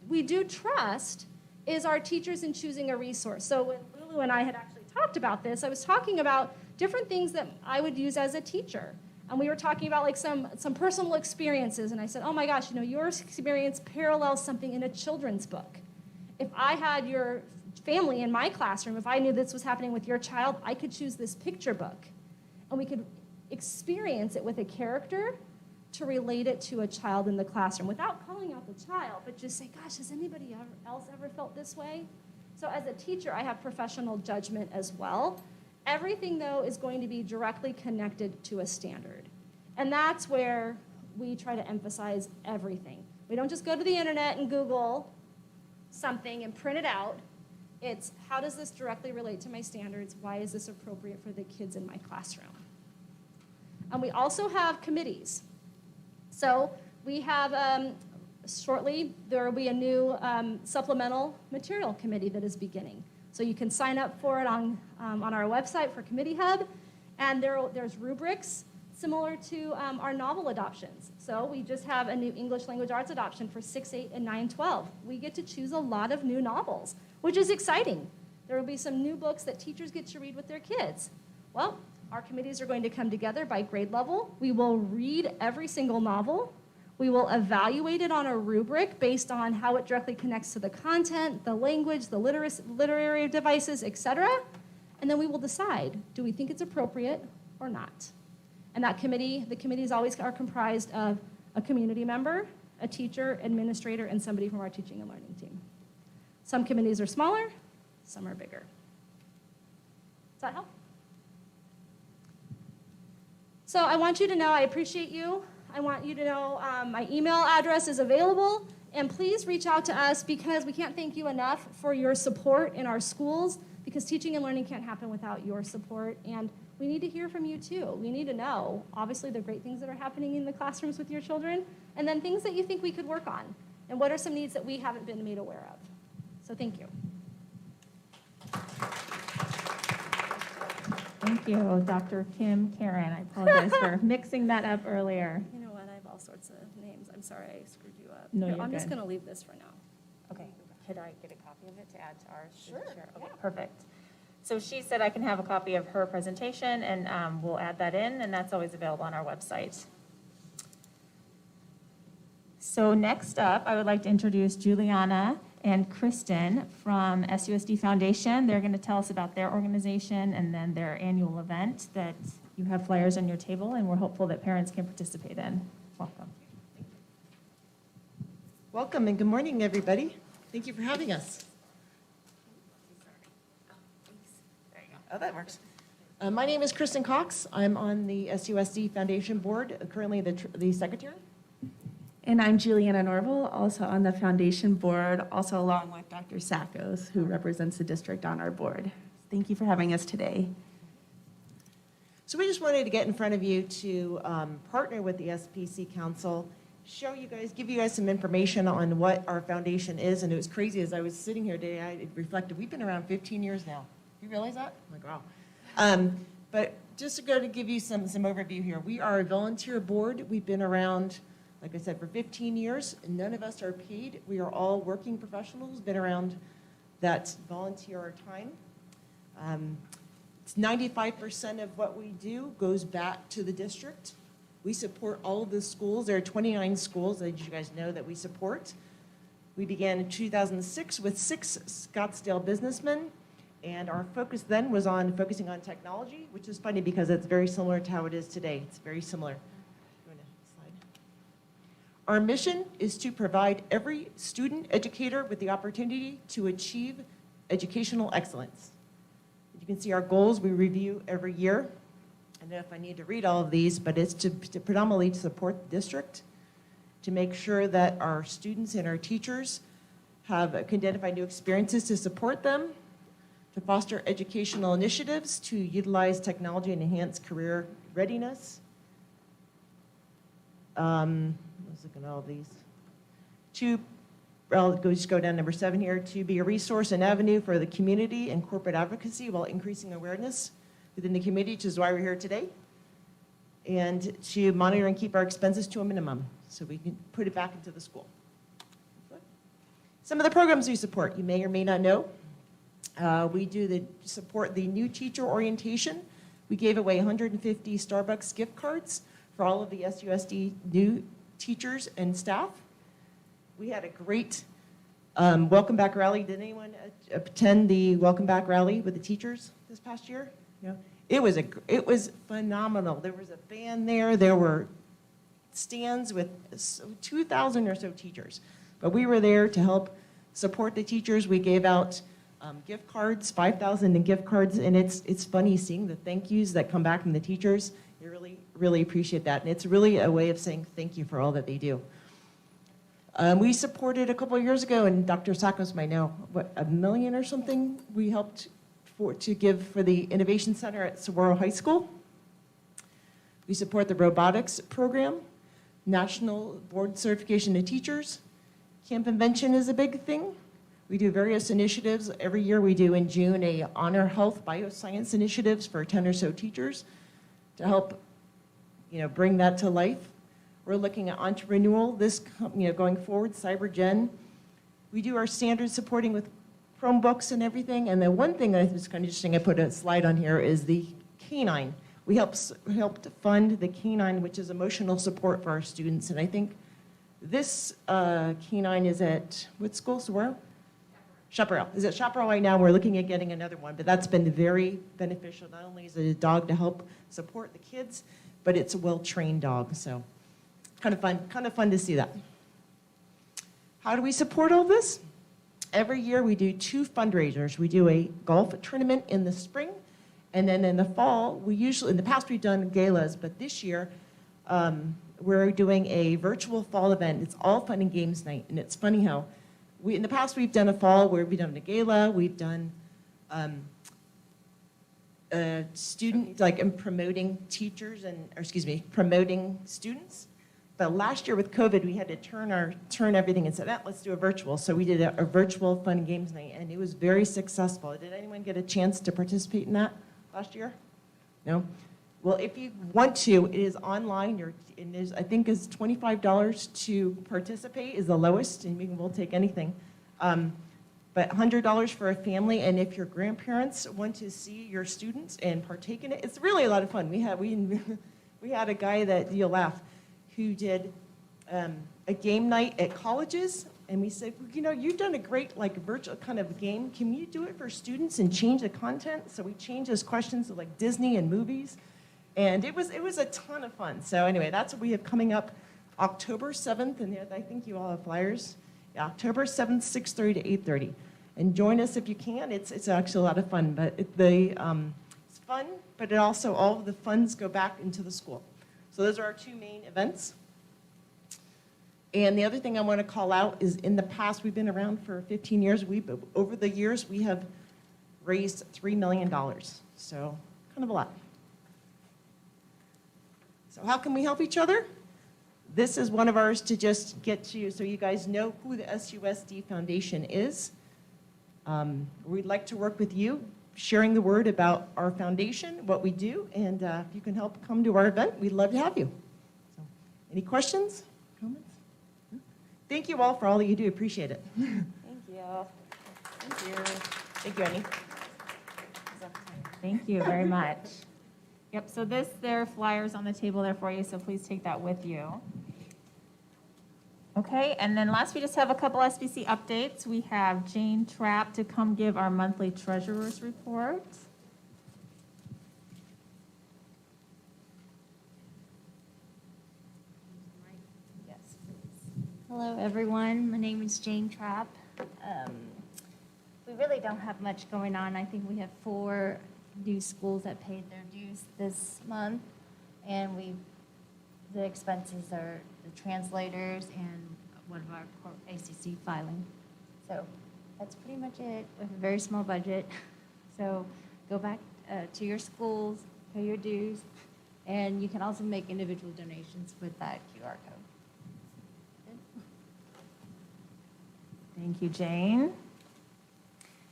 we do trust is our teachers in choosing a resource. So when Lulu and I had actually talked about this, I was talking about different things that I would use as a teacher. And we were talking about like some personal experiences, and I said, oh my gosh, your experience parallels something in a children's book. If I had your family in my classroom, if I knew this was happening with your child, I could choose this picture book. And we could experience it with a character to relate it to a child in the classroom without calling out the child, but just say, gosh, has anybody else ever felt this way? So as a teacher, I have professional judgment as well. Everything, though, is going to be directly connected to a standard. And that's where we try to emphasize everything. We don't just go to the internet and Google something and print it out. It's, how does this directly relate to my standards? Why is this appropriate for the kids in my classroom? And we also have committees. So we have, shortly, there will be a new supplemental material committee that is beginning. So you can sign up for it on our website for Committee Hub. And there's rubrics similar to our novel adoptions. So we just have a new English language arts adoption for 6, 8, and 9, 12. We get to choose a lot of new novels, which is exciting. There will be some new books that teachers get to read with their kids. Well, our committees are going to come together by grade level. We will read every single novel. We will evaluate it on a rubric based on how it directly connects to the content, the language, the literary devices, etc. And then we will decide, do we think it's appropriate or not? And the committees always are comprised of a community member, a teacher, administrator, and somebody from our teaching and learning team. Some committees are smaller, some are bigger. Does that help? So I want you to know I appreciate you. I want you to know my email address is available, and please reach out to us because we can't thank you enough for your support in our schools, because teaching and learning can't happen without your support, and we need to hear from you too. We need to know, obviously, the great things that are happening in the classrooms with your children, and then things that you think we could work on, and what are some needs that we haven't been made aware of. So thank you. Thank you, Dr. Kim Keran. I apologize for mixing that up earlier. You know what? I have all sorts of names. I'm sorry I screwed you up. No, Here, you're I'm just good. going to leave this for now. Okay. could I get a copy of it to add to ours? Sure. Okay, perfect. So she said I can have a copy of her presentation, and we'll add that in, and that's always available on our website. So next up, I would like to introduce Juliana and Kristen from SUSD Foundation. They're going to tell us about their organization and then their annual event that you have flyers on your table, and we're hopeful that parents can participate in. Welcome. Welcome and good morning, everybody. Thank you for having us. Oh, that works. My name is Kristen Cox. I'm on the SUSD Foundation Board, currently the secretary. And I'm Juliana Norval, also on the foundation board, also along with Dr. Sackos, who represents the district on our board. Thank you for having us today. So we just wanted to get in front of you to partner with the SPC Council, show you guys, give you guys some information on what our foundation is. And it was crazy as I was sitting here today, I reflected, we've been around 15 years now. You realize that? I'm like, wow. But just to go to give you some overview here, we are a volunteer board. We've been around, like I said, for 15 years, and none of us are paid. We are all working professionals, been around that volunteer time. It's 95% of what we do goes back to the district. We support all of the schools. There are 29 schools that you guys know that we support. We began in 2006 with 6 Scottsdale businessmen, and our focus then was on focusing on technology, which is funny because it's very similar to how it is today. It's very similar. Our mission is to provide every student educator with the opportunity to achieve educational excellence. You can see our goals we review every year. I don't know if I need to read all of these, but it's to predominantly support the district, to make sure that our students and our teachers can identify new experiences to support them, to foster educational initiatives, to utilize technology and enhance career readiness. Let's look at all of these. I'll just go down number 7 here, to be a resource and avenue for the community and corporate advocacy while increasing awareness within the community, which is why we're here today, and to monitor and keep our expenses to a minimum so we can put it back into the school. Some of the programs we support, you may or may not know. We support the new teacher orientation. We gave away 150 Starbucks gift cards for all of the SUSD new teachers and staff. We had a great welcome back rally. Did anyone attend the welcome back rally with the teachers this past year? No? It was phenomenal. There was a band there. There were stands with 2,000 or so teachers. But we were there to help support the teachers. We gave out gift cards, 5,000 in gift cards, and it's funny seeing the thank yous that come back from the teachers. You really appreciate that, and it's really a way of saying thank you for all that they do. We supported a couple of years ago, and Dr. Sackos might know, what, $1 million or something we helped to give for the Innovation Center at Saguaro High School. We support the robotics program, national board certification to teachers. Camp Invention is a big thing. We do various initiatives. Every year we do in June a Honor Health Bioscience initiatives for 10 or so teachers to help bring that to life. We're looking at entrepreneurial going forward, CyberGen. We do our standard supporting with Chromebooks and everything. And the one thing that is kind of interesting, I put a slide on here, is the Canine. We helped fund the Canine, which is emotional support for our students. And I think this Canine is at what school, Saguaro? Chaparral. Is at Chaparral right now. We're looking at getting another one, but that's been very beneficial. Not only is it a dog to help support the kids, but it's a well-trained dog. So kind of fun to see that. How do we support all this? Every year we do 2 fundraisers. We do a golf tournament in the spring, and then in the fall, in the past we've done galas, but this year we're doing a virtual fall event. It's all fun and games night, and it's funny how in the past we've done a fall where we've done a gala, we've done student, promoting teachers promoting students. But last year with COVID, we had to turn everything and said, let's do a virtual. So we did a virtual fun and games night, and it was very successful. Did anyone get a chance to participate in that last year? No? Well, if you want to, it is online. I think it's $25 to participate is the lowest, and we'll take anything. But $100 for a family, and if your grandparents want to see your students and partake in it, it's really a lot of fun. We had a guy that, you'll laugh, who did a game night at colleges, and we said, well, you know, you've done a great like virtual kind of game. Can you do it for students and change the content? So we changed those questions to like Disney and movies, and it was a ton of fun. So anyway, that's what we have coming up October 7th, and I think you all have flyers. Yeah, October 7th, 6:30 to 8:30. And join us if you can. It's actually a lot of fun, but it's fun, but it also, all of the funds go back into the school. So those are our two main events. And the other thing I want to call out is in the past, we've been around for 15 years. Over the years, we have raised $3 million. So kind of a lot. So how can we help each other? This is one of ours to just get to, so you guys know who the SUSD Foundation is. We'd like to work with you, sharing the word about our foundation, what we do, and if you can help come to our event, we'd love to have you. So, any questions, comments? Thank you all for all that you do. Appreciate it. Thank you. Thank you. Thank you, Annie. Thank you very much. Yep, so there are flyers on the table there for you, so please take that with you. Okay, and then last, we just have a couple SBC updates. We have Jane Trapp to come give our monthly treasurer's report. Yes, please. Hello, everyone. My name is Jane Trapp. We really don't have much going on. I think we have 4 new schools that paid their dues this month, and the expenses are the translators and one of our ACC filing. So that's pretty much it. We have a very small budget. So go back to your schools, pay your dues, and you can also make individual donations with that QR code. Thank you, Jane.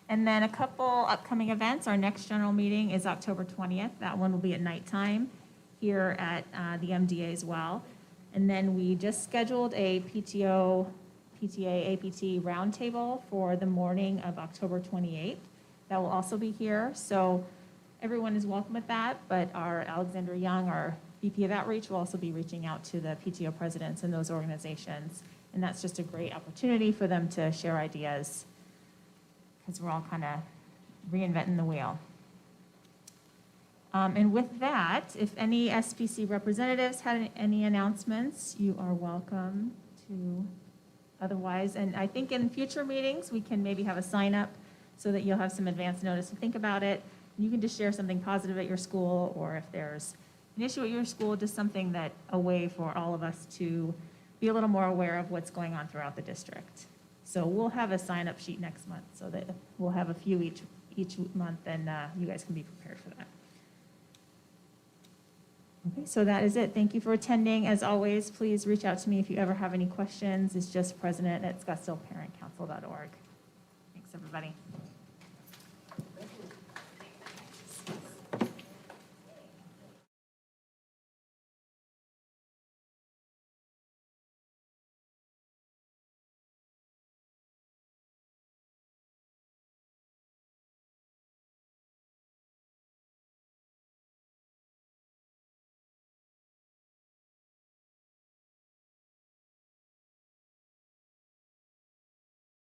And then a couple upcoming events. Our next general meeting is October 20th. That one will be at nighttime here at the MDA as well. And then we just scheduled a PTA, APT roundtable for the morning of October 28th. That will also be here. So everyone is welcome at that, but our Alexandra Young, our VP of Outreach, will also be reaching out to the PTO presidents in those organizations. And that's just a great opportunity for them to share ideas, because we're all kind of reinventing the wheel. And with that, if any SPC representatives had any announcements, you are welcome to. Otherwise, and I think in future meetings, we can maybe have a sign up so that you'll have some advance notice to think about it. You can just share something positive at your school, or if there's an issue at your school, just something that, a way for all of us to be a little more aware of what's going on throughout the district. So we'll have a sign-up sheet next month, so that we'll have a few each month, and you guys can be prepared for that. Okay, so that is it. Thank you for attending. As always, please reach out to me if you ever have any questions. It's just president@scottsdaleparentcouncil.org. Thanks, everybody.